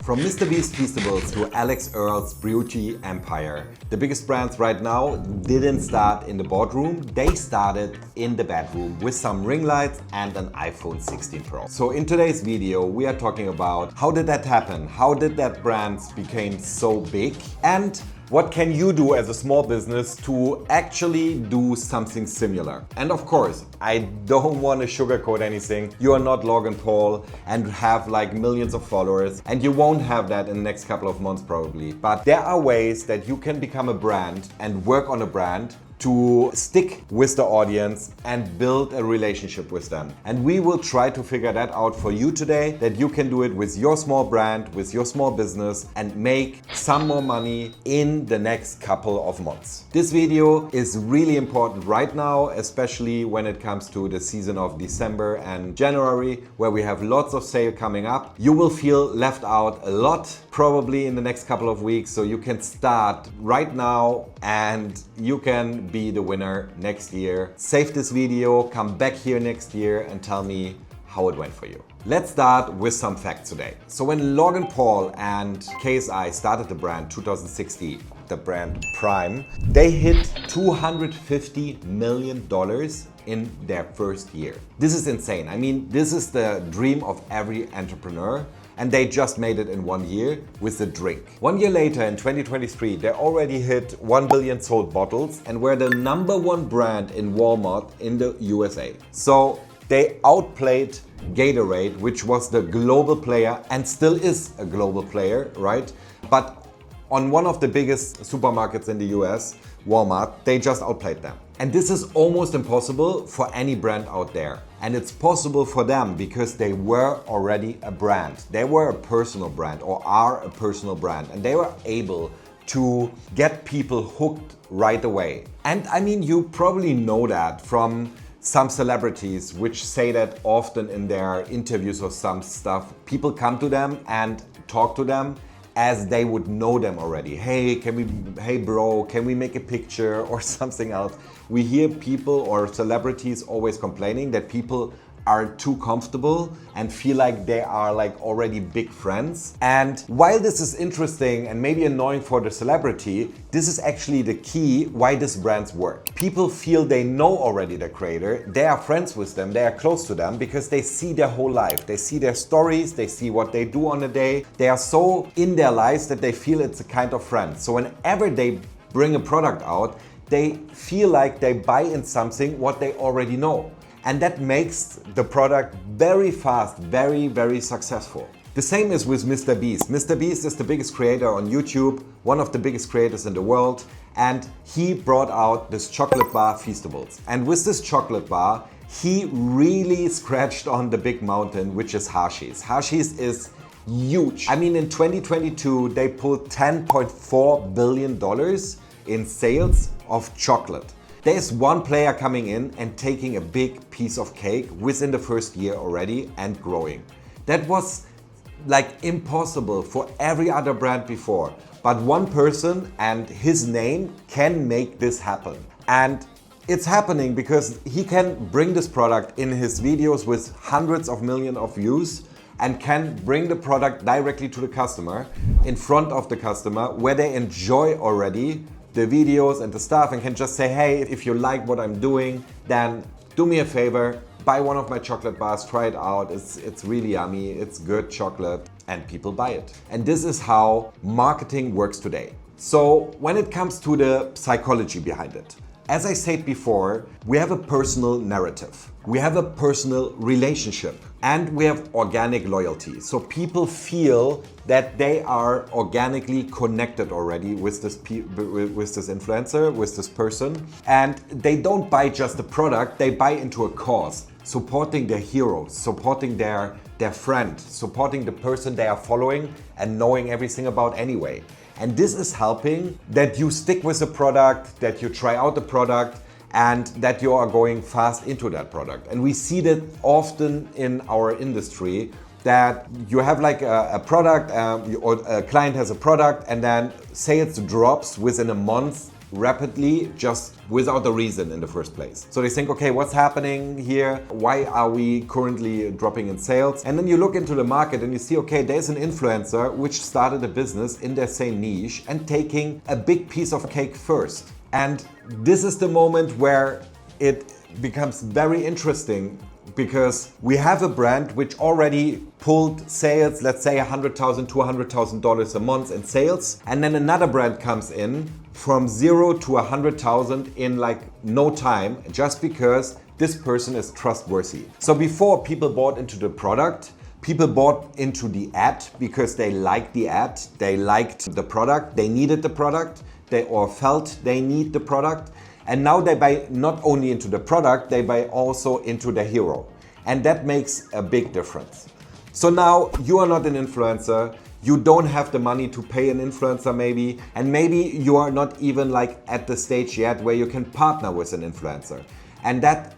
From MrBeast Feastables to Alix Earle's beauty empire, the biggest brands right now didn't start in the boardroom, they started in the bedroom with some ring lights and an iPhone 16 Pro. So in today's video, we are talking about how did that happen? How did that brands became so big? And what can you do as a small business to actually do something similar? And of course, I don't want to sugarcoat anything. You are not Logan Paul and have like millions of followers, and you won't have that in the next couple of months probably. But there are ways that you can become a brand and work on a brand to stick with the audience and build a relationship with them. And we will try to figure that out for you today, that you can do it with your small brand, with your small business, and make some more money in the next couple of months. This video is really important right now, especially when it comes to the season of December and January, where we have lots of sale coming up. You will feel left out a lot probably in the next couple of weeks, so you can start right now and you can be the winner next year. Save this video, come back here next year and tell me how it went for you. Let's start with some facts today. So when Logan Paul and KSI started the brand 2016, the brand Prime, they hit $250 million in their first year. This is insane. I mean, this is the dream of every entrepreneur. And they just made it in 1 year with the drink. 1 year later, in 2023, they already hit 1 billion sold bottles and were the #1 brand in Walmart in the USA. So they outplayed Gatorade, which was the global player and still is a global player, right? But on one of the biggest supermarkets in the US, Walmart, they just outplayed them. And this is almost impossible for any brand out there. And it's possible for them because they were already a brand. They were a personal brand or are a personal brand. And they were able to get people hooked right away. And I mean, you probably know that from some celebrities which say that often in their interviews or some stuff. People come to them and talk to them as they would know them already. Hey bro, can we make a picture or something else? We hear people or celebrities always complaining that people are too comfortable and feel like they are like already big friends. And while this is interesting and maybe annoying for the celebrity, this is actually the key why these brands work. People feel they know already the creator, they are friends with them, they are close to them because they see their whole life. They see their stories, they see what they do on a day. They are so in their lives that they feel it's a kind of friend. So whenever they bring a product out, they feel like they buy in something what they already know. And that makes the product very fast, very, very successful. The same is with MrBeast. MrBeast is the biggest creator on YouTube, one of the biggest creators in the world, and he brought out this chocolate bar, Feastables. And with this chocolate bar, he really scratched on the big mountain, which is Hershey's. Hershey's is huge. I mean, in 2022, they pulled $10.4 billion in sales of chocolate. There's one player coming in and taking a big piece of cake within the first year already and growing. That was like impossible for every other brand before. But one person and his name can make this happen. And it's happening because he can bring this product in his videos with hundreds of millions of views and can bring the product directly to the customer, in front of the customer, where they enjoy already the videos and the stuff and can just say, hey, if you like what I'm doing, then do me a favor, buy one of my chocolate bars, try it out. It's really yummy, it's good chocolate, and people buy it. And this is how marketing works today. So when it comes to the psychology behind it, as I said before, we have a personal narrative. We have a personal relationship and we have organic loyalty. So people feel that they are organically connected already with this influencer, with this person. And they don't buy just a product, they buy into a cause, supporting their hero, supporting their friend, supporting the person they are following and knowing everything about anyway. And this is helping that you stick with the product, that you try out the product, and that you are going fast into that product. And we see that often in our industry, that you have like a product or a client has a product and then sales drops within a month rapidly just without a reason in the first place. So they think, okay, what's happening here? Why are we currently dropping in sales? And then you look into the market and you see, okay, there's an influencer which started a business in their same niche and taking a big piece of cake first. And this is the moment where it becomes very interesting, because we have a brand which already pulled sales, let's say $100,000, $200,000 a month in sales. And then another brand comes in from 0 to 100,000 in like no time, just because this person is trustworthy. So before, people bought into the product, people bought into the ad because they liked the ad, they liked the product, they needed the product, or felt they need the product. And now they buy not only into the product, they buy also into the hero. And that makes a big difference. So now you are not an influencer, you don't have the money to pay an influencer maybe, and maybe you are not even like at the stage yet where you can partner with an influencer. And that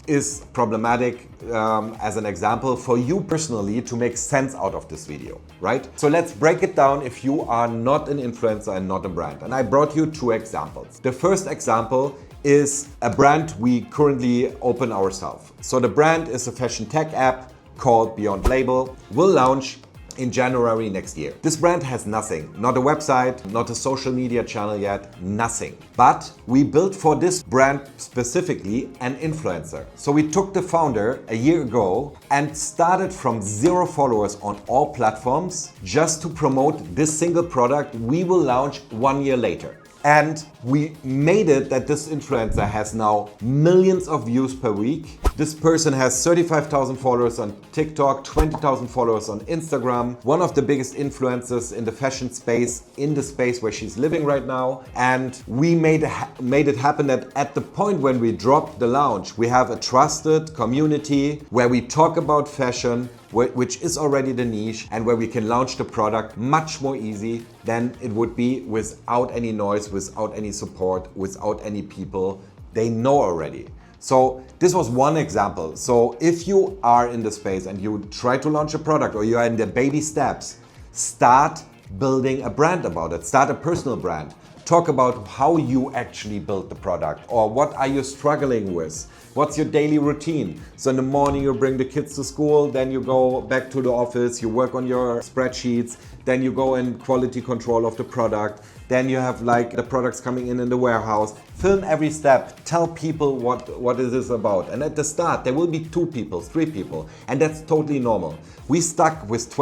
is problematic as an example for you personally to make sense out of this video, right? So let's break it down if you are not an influencer and not a brand. And I brought you 2 examples. The first example is a brand we currently open ourselves. So the brand is a fashion tech app called Beyond Label. We'll launch in January next year. This brand has nothing, not a website, not a social media channel yet, nothing. But we built for this brand specifically an influencer. So we took the founder a year ago and started from 0 followers on all platforms just to promote this single product we will launch 1 year later. And we made it that this influencer has now millions of views per week. This person has 35,000 followers on TikTok, 20,000 followers on Instagram, one of the biggest influencers in the fashion space, in the space where she's living right now. And we made it happen that at the point when we dropped the launch, we have a trusted community where we talk about fashion, which is already the niche, and where we can launch the product much more easy than it would be without any noise, without any support, without any people they know already. So this was one example. So if you are in the space and you try to launch a product, or you are in the baby steps, start building a brand about it. Start a personal brand. Talk about how you actually built the product, or what are you struggling with? What's your daily routine? So in the morning you bring the kids to school, then you go back to the office, you work on your spreadsheets, then you go in quality control of the product, then you have like the products coming in the warehouse. Film every step, tell people what it is about. And at the start there will be 2 people, 3 people, and that's totally normal. We stuck with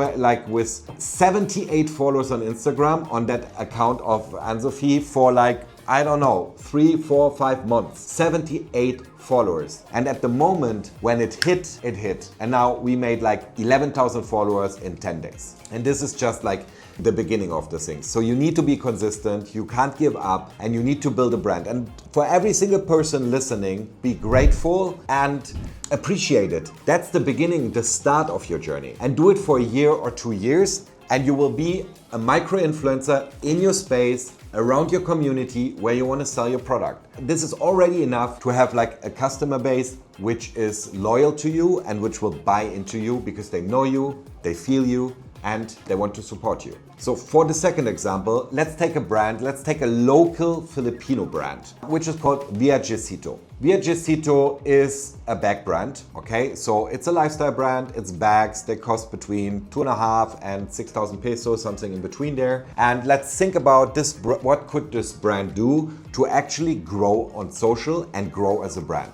78 followers on Instagram on that account of Anne-Sophie for like, I don't know, 3, 4, 5 months. 78 followers. And at the moment when it hit, it hit. And now we made like 11,000 followers in 10 days. And this is just like the beginning of the thing. So you need to be consistent, you can't give up, and you need to build a brand. And for every single person listening, be grateful and appreciate it. That's the beginning, the start of your journey. And do it for a year or 2 years, and you will be a micro-influencer in your space, around your community where you want to sell your product. This is already enough to have like a customer base which is loyal to you and which will buy into you because they know you, they feel you, and they want to support you. So for the second example, let's take a brand, let's take a local Filipino brand, which is called Viajecito. Viajecito is a bag brand, okay? So it's a lifestyle brand, it's bags, they cost between 2.5 and 6,000 pesos, something in between there. And let's think about this, what could this brand do to actually grow on social and grow as a brand?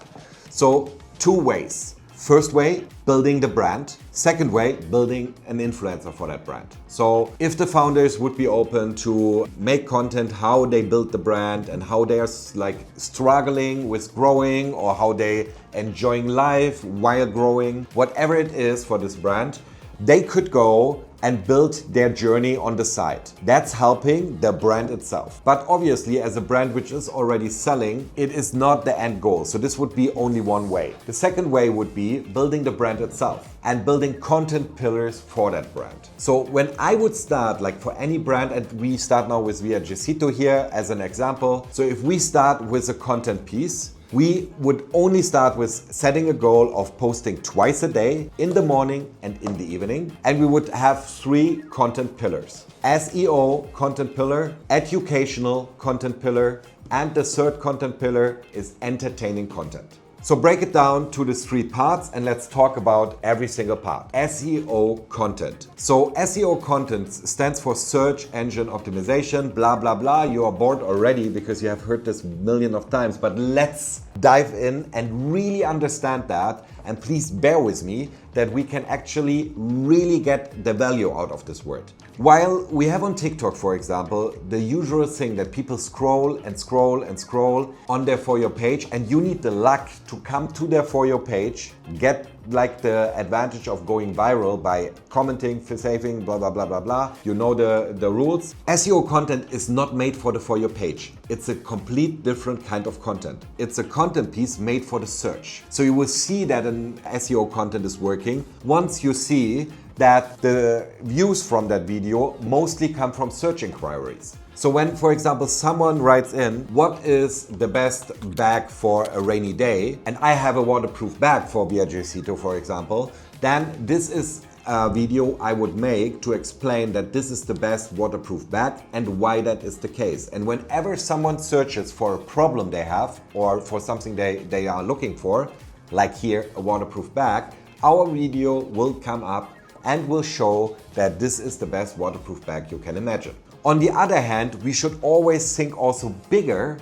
So 2 ways. First way, building the brand. Second way, building an influencer for that brand. So if the founders would be open to make content how they built the brand and how they are like struggling with growing, or how they enjoying life while growing, whatever it is for this brand, they could go and build their journey on the side. That's helping the brand itself. But obviously, as a brand which is already selling, it is not the end goal. So this would be only one way. The second way would be building the brand itself and building content pillars for that brand. So when I would start, like for any brand, and we start now with Viajecito here as an example. So if we start with a content piece, we would only start with setting a goal of posting twice a day, in the morning and in the evening. And we would have 3 content pillars. SEO content pillar, educational content pillar, And the third content pillar is entertaining content. So break it down to the 3 parts and let's talk about every single part. SEO content. So SEO content stands for search engine optimization, blah, blah, blah. You are bored already because you have heard this million of times, but let's dive in and really understand that. And please bear with me that we can actually really get the value out of this word. While we have on TikTok, for example, the usual thing that people scroll and scroll and scroll on their For You page, and you need the luck to come to their For You page, get like the advantage of going viral by commenting, saving, blah, blah, blah, blah, blah. You know the rules. SEO content is not made for the For You page. It's a complete different kind of content. It's a content piece made for the search. So you will see that an SEO content is working once you see that the views from that video mostly come from search inquiries. So when, for example, someone writes in, what is the best bag for a rainy day? And I have a waterproof bag for Viajecito, for example, then this is a video I would make to explain that this is the best waterproof bag and why that is the case. And whenever someone searches for a problem they have or for something they are looking for, like here, a waterproof bag, our video will come up and will show that this is the best waterproof bag you can imagine. On the other hand, we should always think also bigger,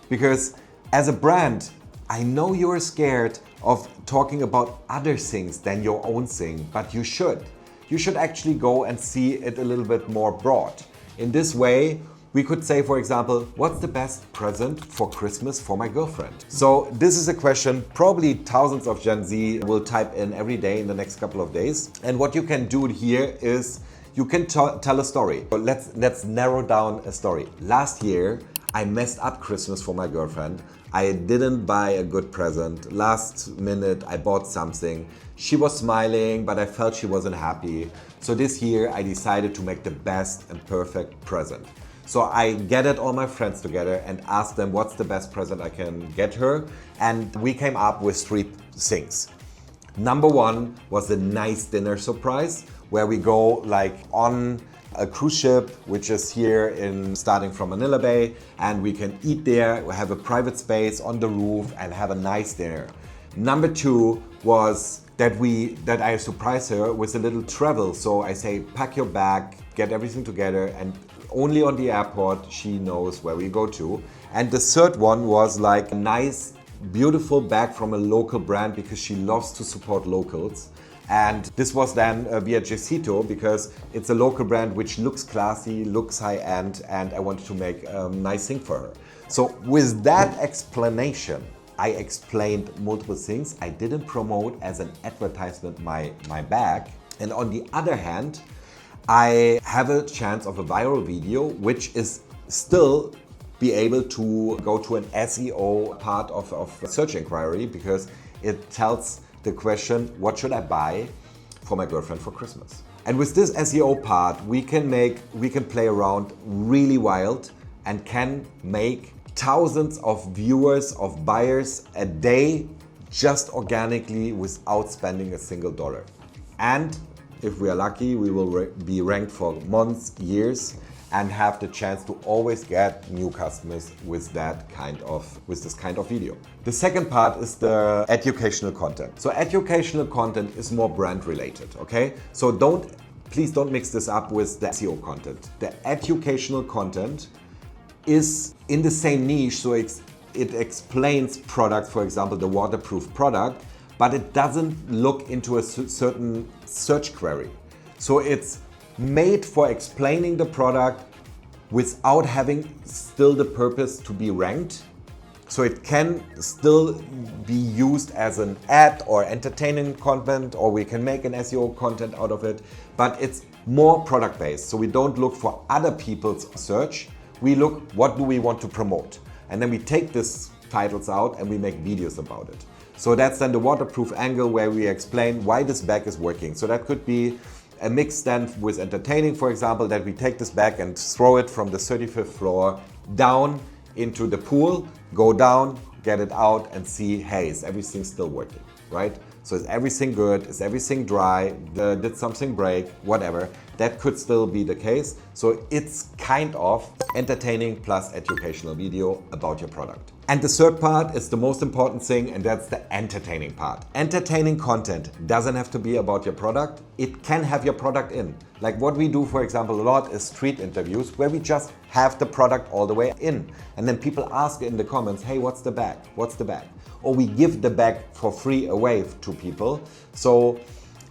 because as a brand, I know you're scared of talking about other things than your own thing, but you should. You should actually go and see it a little bit more broad. In this way, we could say, for example, what's the best present for Christmas for my girlfriend? So this is a question probably thousands of Gen Z will type in every day in the next couple of days. And what you can do here is you can tell a story. But let's narrow down a story. Last year, I messed up Christmas for my girlfriend. I didn't buy a good present. Last minute, I bought something. She was smiling, but I felt she wasn't happy. So this year, I decided to make the best and perfect present. So I gathered all my friends together and asked them what's the best present I can get her. And we came up with 3 things. Number 1 was a nice dinner surprise where we go like on a cruise ship, which is here starting from Manila Bay, and we can eat there, we have a private space on the roof and have a nice dinner. Number 2 was that I surprise her with a little travel. So I say, pack your bag, get everything together, and only on the airport she knows where we go to. And the third one was like a nice, beautiful bag from a local brand because she loves to support locals. And this was then Viajecito because it's a local brand which looks classy, looks high-end, and I wanted to make a nice thing for her. So with that explanation, I explained multiple things. I didn't promote as an advertisement my bag. And on the other hand, I have a chance of a viral video, which is still be able to go to an SEO part of search inquiry because it tells the question, what should I buy for my girlfriend for Christmas? And with this SEO part, we can play around really wild and can make thousands of viewers, of buyers a day just organically without spending a single dollar. And if we are lucky, we will be ranked for months, years, and have the chance to always get new customers with this kind of video. The second part is the educational content. So educational content is more brand related, okay? So please don't mix this up with the SEO content. The educational content is in the same niche, so it explains products, for example, the waterproof product, but it doesn't look into a certain search query. So it's made for explaining the product without having still the purpose to be ranked. So it can still be used as an ad or entertaining content, or we can make an SEO content out of it, but it's more product based. So we don't look for other people's search. We look, what do we want to promote? And then we take these titles out and we make videos about it. So that's then the waterproof angle where we explain why this bag is working. So that could be a mix then with entertaining, for example, that we take this bag and throw it from the 35th floor down into the pool, go down, get it out and see, hey, is everything still working, right? So is everything good? Is everything dry? Did something break? Whatever. that could still be the case. So it's kind of entertaining plus educational video about your product. And the third part is the most important thing, and that's the entertaining part. Entertaining content doesn't have to be about your product. It can have your product in. Like what we do, for example, a lot is street interviews where we just have the product all the way in. And then people ask in the comments, hey, what's the bag? What's the bag? Or we give the bag for free away to people so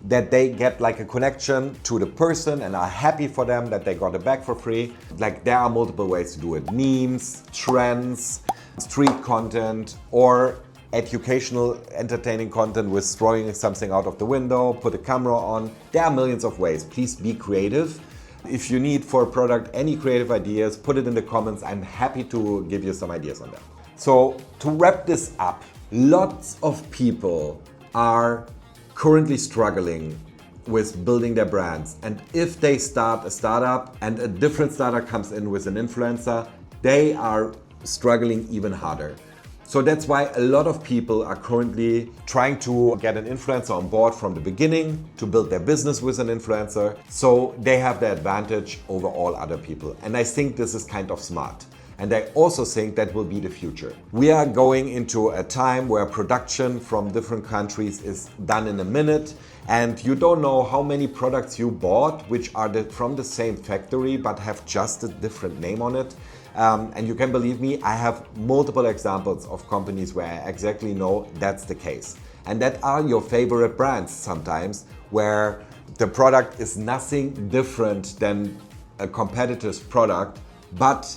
that they get like a connection to the person and are happy for them that they got a bag for free. Like there are multiple ways to do it. Memes, trends, street content, or educational, entertaining content with throwing something out of the window, put a camera on. There are millions of ways. Please be creative. If you need for a product any creative ideas, put it in the comments. I'm happy to give you some ideas on that. So to wrap this up, lots of people are currently struggling with building their brands. And if they start a startup and a different startup comes in with an influencer, they are struggling even harder. So that's why a lot of people are currently trying to get an influencer on board from the beginning to build their business with an influencer. So they have the advantage over all other people. And I think this is kind of smart. And I also think that will be the future. We are going into a time where production from different countries is done in a minute, and you don't know how many products you bought which are from the same factory but have just a different name on it. And you can believe me, I have multiple examples of companies where I exactly know that's the case. And that are your favorite brands sometimes, where the product is nothing different than a competitor's product, but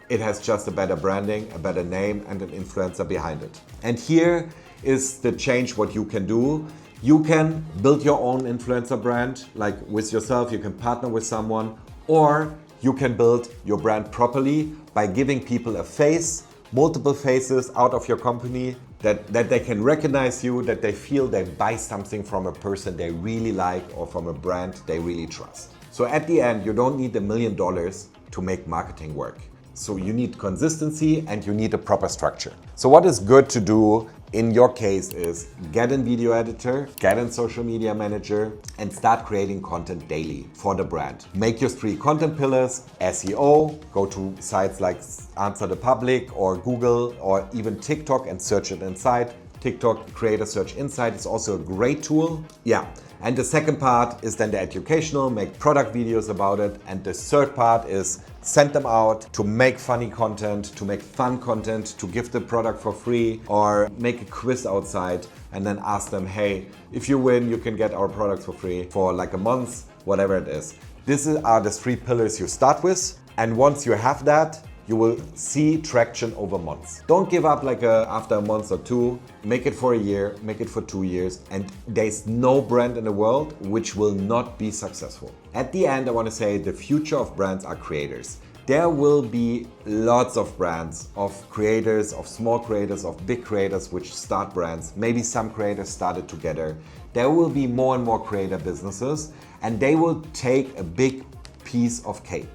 it has just a better branding, a better name, and an influencer behind it. And here is the change what you can do. You can build your own influencer brand, like with yourself, you can partner with someone, or you can build your brand properly by giving people a face, multiple faces out of your company, that they can recognize you, that they feel they buy something from a person they really like or from a brand they really trust. So at the end, you don't need $1 million to make marketing work. So you need consistency and you need a proper structure. So what is good to do in your case is get a video editor, get a social media manager, and start creating content daily for the brand. Make your 3 content pillars: SEO, go to sites like Answer the Public or Google or even TikTok and search it inside. TikTok Creator Search Insight is also a great tool. Yeah. And the second part is then the educational, make product videos about it. And the third part is send them out to make funny content, to make fun content, to give the product for free, or make a quiz outside and then ask them, hey, if you win, you can get our products for free for like a month, whatever it is. These are the 3 pillars you start with. And once you have that, you will see traction over months. Don't give up like after a month or 2. Make it for a year, make it for 2 years, and there's no brand in the world which will not be successful. At the end, I want to say the future of brands are creators. There will be lots of brands, of creators, of small creators, of big creators which start brands. Maybe some creators started together. There will be more and more creator businesses, and they will take a big piece of cake.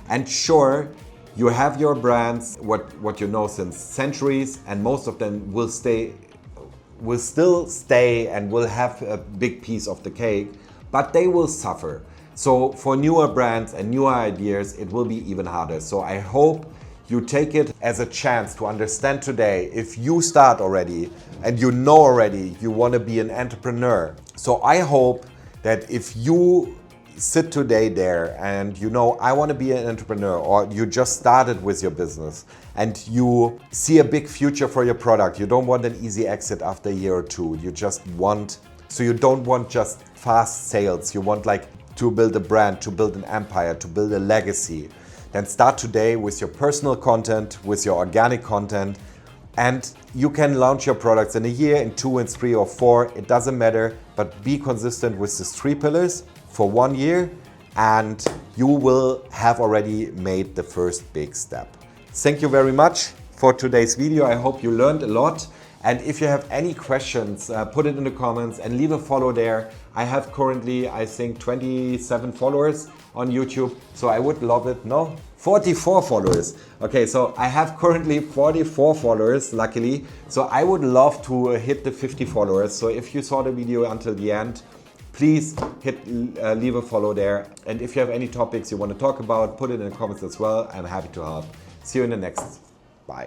And sure, you have your brands, what you know since centuries, and most of them will still stay and will have a big piece of the cake, but they will suffer. So for newer brands and newer ideas, it will be even harder. So I hope you take it as a chance to understand today, if you start already and you know already you want to be an entrepreneur. So I hope that if you sit today there and you know, I want to be an entrepreneur, or you just started with your business and you see a big future for your product, you don't want an easy exit after a year or 2, you just want, so you don't want just fast sales, you want like to build a brand, to build an empire, to build a legacy, then start today with your personal content, with your organic content, and you can launch your products in a year, in 2, in 3 or 4, it doesn't matter, but be consistent with these 3 pillars for 1 year, and you will have already made the first big step. Thank you very much for today's video. I hope you learned a lot. And if you have any questions, put it in the comments and leave a follow there. I have currently, I think, 27 followers on YouTube. So I would love it. No, 44 followers. Okay, so I have currently 44 followers, luckily. So I would love to hit the 50 followers. So if you saw the video until the end, please leave a follow there. And if you have any topics you want to talk about, put it in the comments as well. I'm happy to help. See you in the next. Bye.